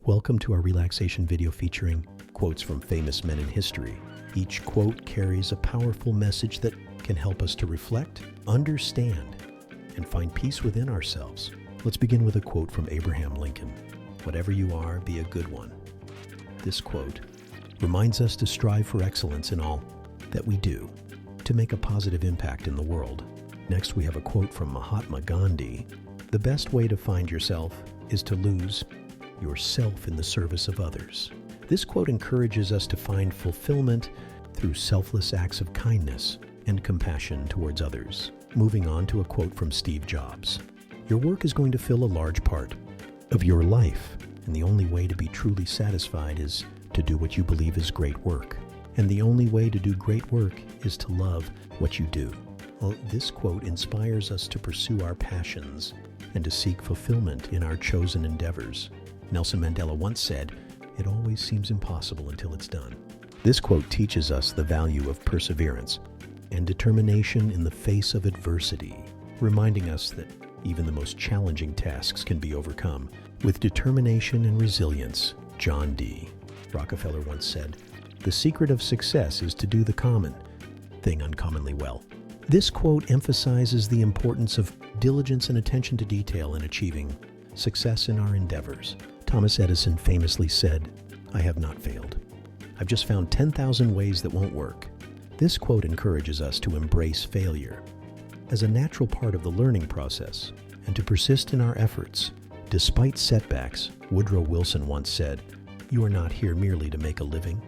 Welcome to our relaxation video featuring quotes from famous men in history. Each quote carries a powerful message that can help us to reflect, understand, and find peace within ourselves. Let's begin with a quote from Abraham Lincoln. Whatever you are, be a good one. This quote reminds us to strive for excellence in all that we do to make a positive impact in the world. Next, we have a quote from Mahatma Gandhi. The best way to find yourself is to lose yourself in the service of others. This quote encourages us to find fulfillment through selfless acts of kindness and compassion towards others. Moving on to a quote from Steve Jobs. Your work is going to fill a large part of your life, and the only way to be truly satisfied is to do what you believe is great work. And the only way to do great work is to love what you do. Well, this quote inspires us to pursue our passions and to seek fulfillment in our chosen endeavors. Nelson Mandela once said, "It always seems impossible until it's done." This quote teaches us the value of perseverance and determination in the face of adversity, reminding us that even the most challenging tasks can be overcome with determination and resilience. John D. Rockefeller once said, "The secret of success is to do the common thing uncommonly well." This quote emphasizes the importance of diligence and attention to detail in achieving success in our endeavors. Thomas Edison famously said, "I have not failed. I've just found 10,000 ways that won't work." This quote encourages us to embrace failure as a natural part of the learning process and to persist in our efforts. Despite setbacks, Woodrow Wilson once said, "You are not here merely to make a living.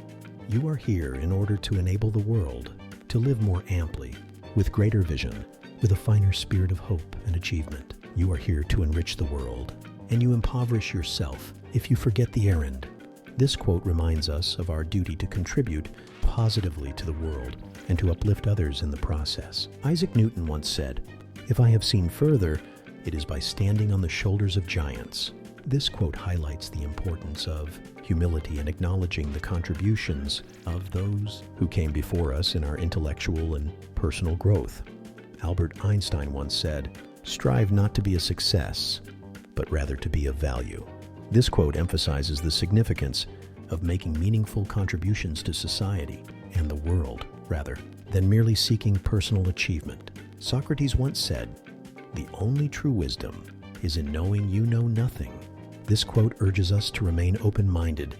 You are here in order to enable the world to live more amply, with greater vision, with a finer spirit of hope and achievement. You are here to enrich the world, and you impoverish yourself if you forget the errand." This quote reminds us of our duty to contribute positively to the world and to uplift others in the process. Isaac Newton once said, "If I have seen further, it is by standing on the shoulders of giants." This quote highlights the importance of humility and acknowledging the contributions of those who came before us in our intellectual and personal growth. Albert Einstein once said, "Strive not to be a success, but rather to be of value." This quote emphasizes the significance of making meaningful contributions to society and the world, rather than merely seeking personal achievement. Socrates once said, "The only true wisdom is in knowing you know nothing." This quote urges us to remain open-minded,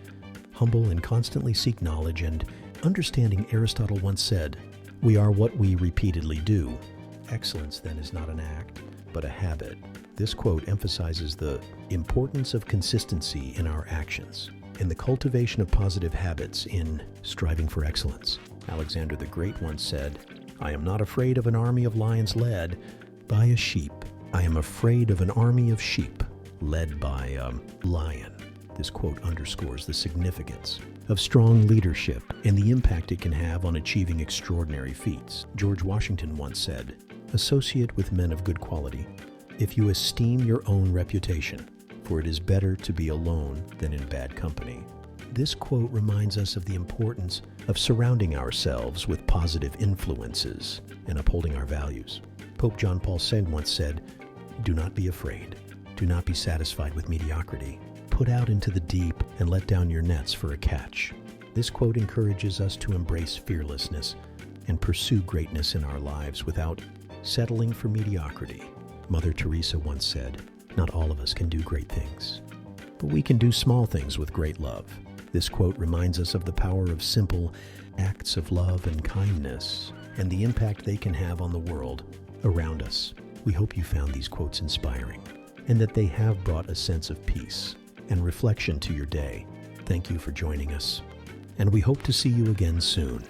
humble, and constantly seek knowledge and understanding. Aristotle once said, "We are what we repeatedly do." Excellence, then, is not an act, but a habit. This quote emphasizes the importance of consistency in our actions and the cultivation of positive habits in striving for excellence. Alexander the Great once said, "I am not afraid of an army of lions led by a sheep. I am afraid of an army of sheep led by a lion." This quote underscores the significance of strong leadership and the impact it can have on achieving extraordinary feats. George Washington once said, "Associate with men of good quality if you esteem your own reputation, for it is better to be alone than in bad company." This quote reminds us of the importance of surrounding ourselves with positive influences and upholding our values. Pope John Paul II once said, "Do not be afraid. Do not be satisfied with mediocrity. Put out into the deep and let down your nets for a catch." This quote encourages us to embrace fearlessness and pursue greatness in our lives without settling for mediocrity. Mother Teresa once said, "Not all of us can do great things, but we can do small things with great love." This quote reminds us of the power of simple acts of love and kindness and the impact they can have on the world around us. We hope you found these quotes inspiring and that they have brought a sense of peace and reflection to your day. Thank you for joining us, and we hope to see you again soon.